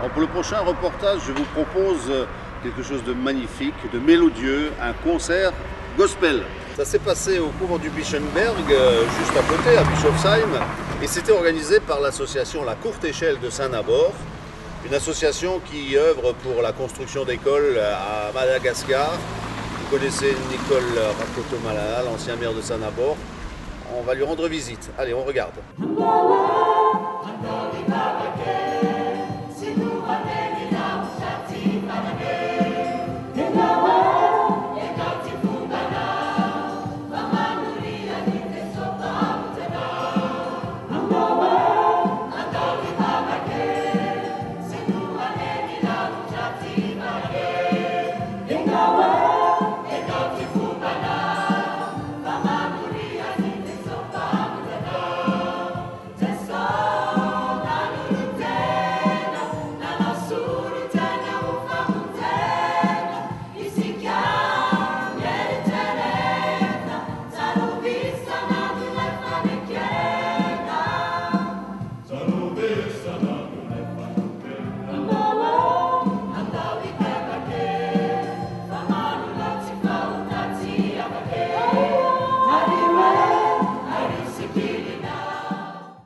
Alors pour le prochain reportage, je vous propose quelque chose de magnifique, de mélodieux, un concert gospel. Ça s'est passé au couvent du Bischenberg, juste à côté, à Bischofsheim, et c'était organisé par l'association La Courte Échelle de Saint-Nabor, une association qui œuvre pour la construction d'écoles à Madagascar. Vous connaissez Nicole Rakotomala, l'ancien maire de Saint-Nabor. On va lui rendre visite. Allez, on regarde.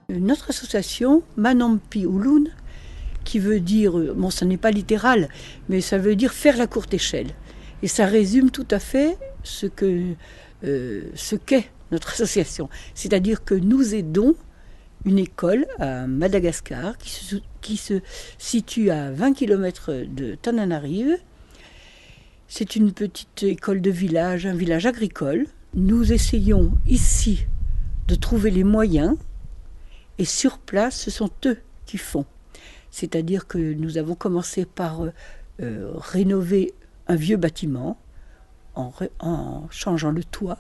Notre association, Manampi Ulun, qui veut dire, bon ça n'est pas littéral, mais ça veut dire faire la courte échelle. Et ça résume tout à fait ce qu'est notre association. C'est-à-dire que nous aidons une école à Madagascar qui se situe à 20 km de Tananarive. C'est une petite école de village, un village agricole. Nous essayons ici de trouver les moyens. Et sur place, ce sont eux qui font. C'est-à-dire que nous avons commencé par rénover un vieux bâtiment en changeant le toit.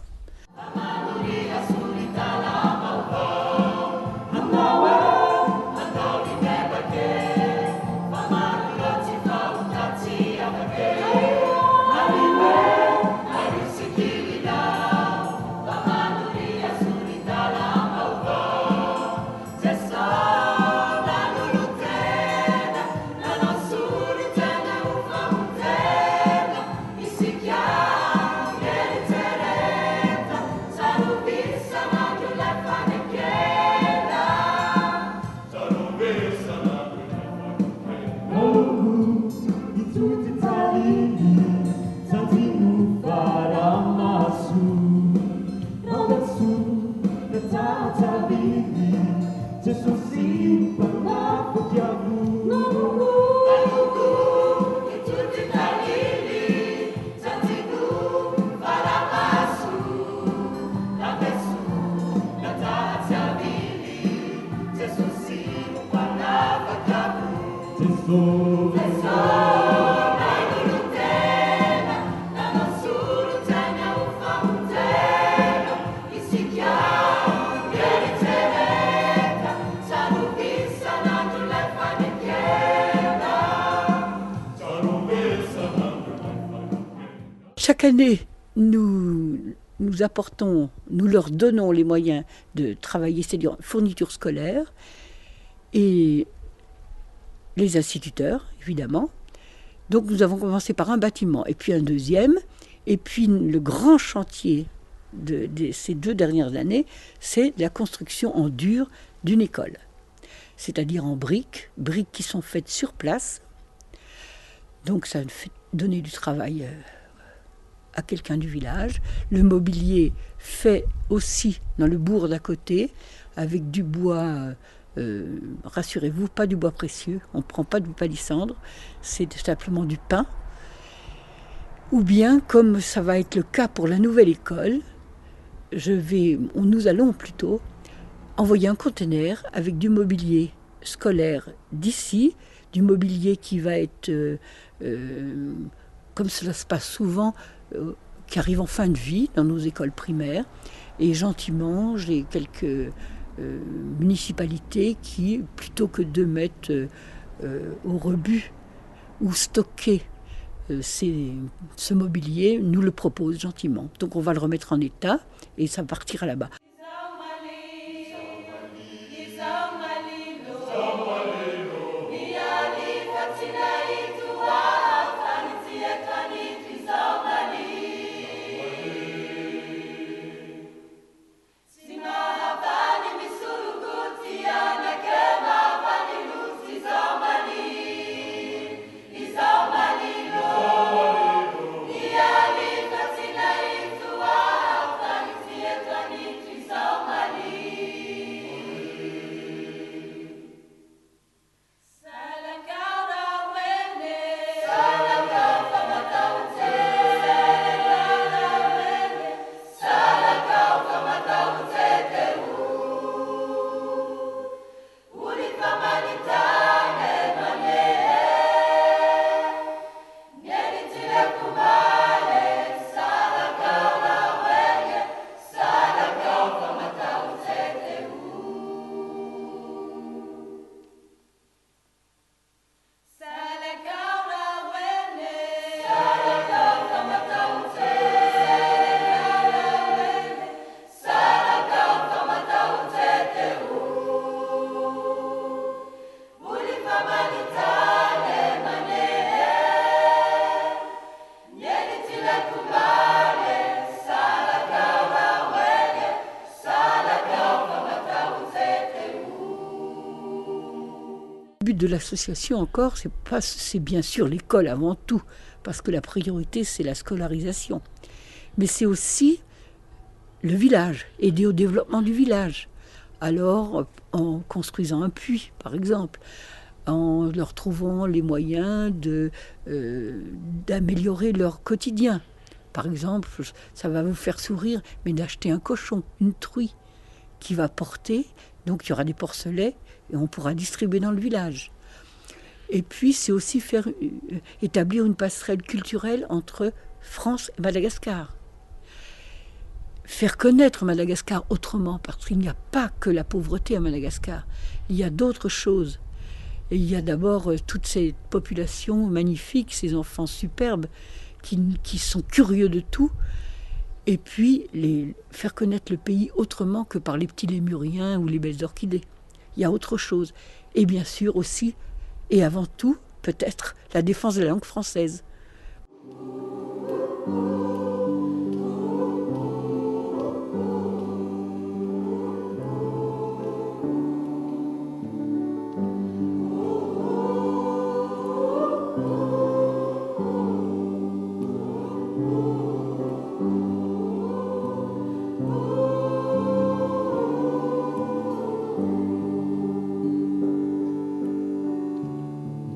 Chaque année, nous leur donnons les moyens de travailler, c'est-à-dire fourniture scolaire, et les instituteurs, évidemment. Donc nous avons commencé par un bâtiment, et puis un deuxième, et puis le grand chantier de ces 2 dernières années, c'est la construction en dur d'une école. C'est-à-dire en briques qui sont faites sur place. Donc ça fait donner du travail à quelqu'un du village. Le mobilier fait aussi dans le bourg d'à côté, avec du bois, rassurez-vous, pas du bois précieux, on ne prend pas du palissandre, c'est simplement du pin. Ou bien, comme ça va être le cas pour la nouvelle école, nous allons plutôt envoyer un conteneur avec du mobilier scolaire d'ici, du mobilier qui va être, comme cela se passe souvent, qui arrive en fin de vie dans nos écoles primaires. Et gentiment, j'ai quelques municipalités qui, plutôt que de mettre au rebut ou stocker ce mobilier, nous le proposent gentiment. Donc on va le remettre en état et ça partira là-bas. Le but de l'association encore, c'est bien sûr l'école avant tout, parce que la priorité c'est la scolarisation. Mais c'est aussi le village, aider au développement du village. Alors, en construisant un puits, par exemple, en leur trouvant les moyens d'améliorer leur quotidien. Par exemple, ça va vous faire sourire, mais d'acheter un cochon, une truie, qui va porter, donc il y aura des porcelets, et on pourra distribuer dans le village. Et puis, c'est aussi établir une passerelle culturelle entre France et Madagascar. Faire connaître Madagascar autrement, parce qu'il n'y a pas que la pauvreté à Madagascar, il y a d'autres choses. Et il y a d'abord toute cette population magnifique, ces enfants superbes qui sont curieux de tout, et puis faire connaître le pays autrement que par les petits lémuriens ou les belles orchidées. Il y a autre chose. Et bien sûr aussi, et avant tout, peut-être la défense de la langue française.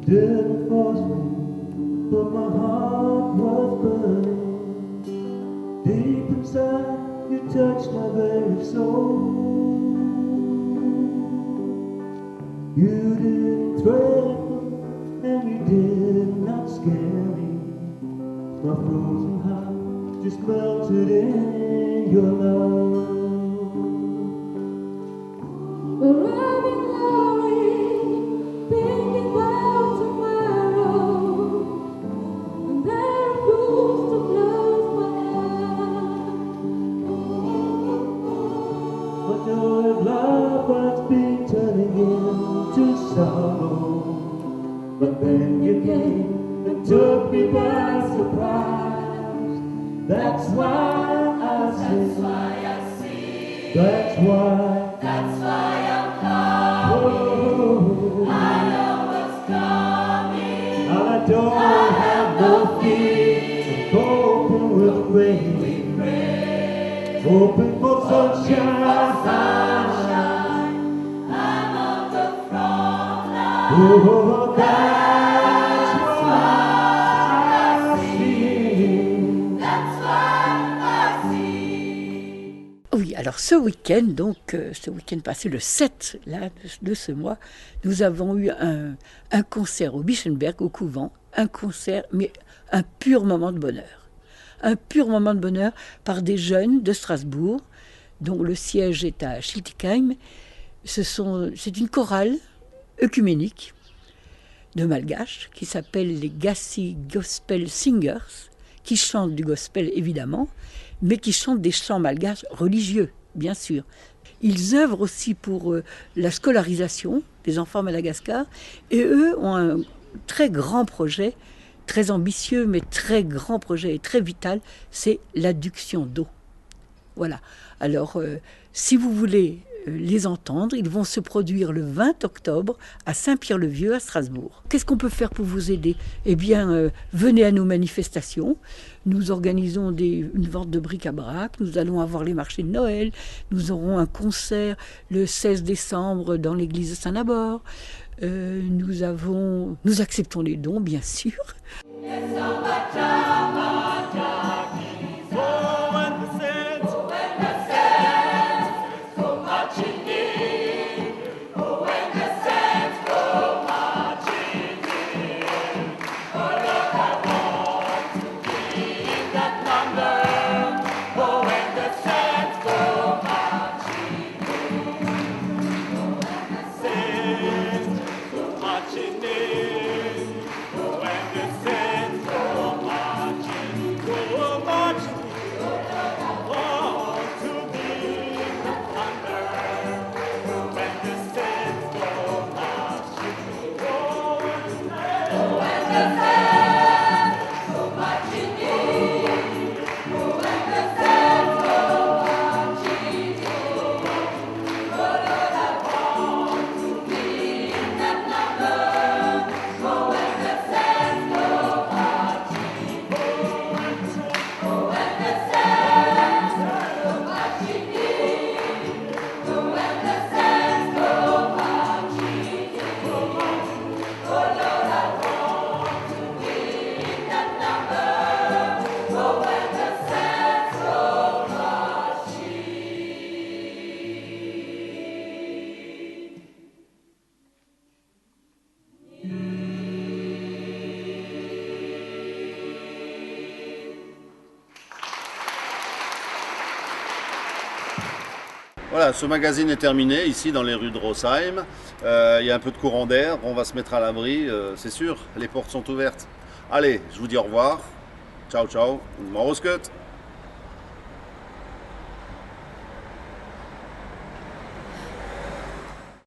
Didn't force me, but my heart was burning. Deep inside, you touched my very soul. You didn't threaten, and you did not scare me. My frozen heart just melted in your love. Arriving glory, thinking about tomorrow, and there proves to close my eyes. But joy of love was been turning into sorrow. But then you came and took me by surprise. That's why I see. That's why. That's why I'm coming. I know what's coming. I don't have no fear. I'm hoping with rain. Hoping for sunshine. I'm on the front line. Oh, that's why I see. That's why I see. Oui, alors ce week-end, ce week-end passé, le 7 là, de ce mois, nous avons eu un concert au Bischenberg, au couvent, un concert, mais un pur moment de bonheur. Un pur moment de bonheur par des jeunes de Strasbourg, dont le siège est à Schiltigheim. C'est une chorale œcuménique de malgaches qui s'appelle les Gassi Gospel Singers, qui chantent du gospel évidemment, mais qui chantent des chants malgaches religieux, bien sûr. Ils œuvrent aussi pour la scolarisation des enfants à Madagascar, et eux ont un très grand projet, très ambitieux, mais très grand projet et très vital, c'est l'adduction d'eau. Voilà. Alors, si vous voulez les entendre, ils vont se produire le 20 octobre à Saint-Pierre-le-Vieux à Strasbourg. Qu'est-ce qu'on peut faire pour vous aider? Eh bien, venez à nos manifestations. Nous organisons une vente de bric-à-brac. Nous allons avoir les marchés de Noël. Nous aurons un concert le 16 décembre dans l'église de Saint-Nabor. Nous acceptons les dons, bien sûr. Voilà, ce magazine est terminé ici dans les rues de Rosheim. Il y a un peu de courant d'air, on va se mettre à l'abri, c'est sûr, les portes sont ouvertes. Allez, je vous dis au revoir. Ciao, ciao. Moroscut.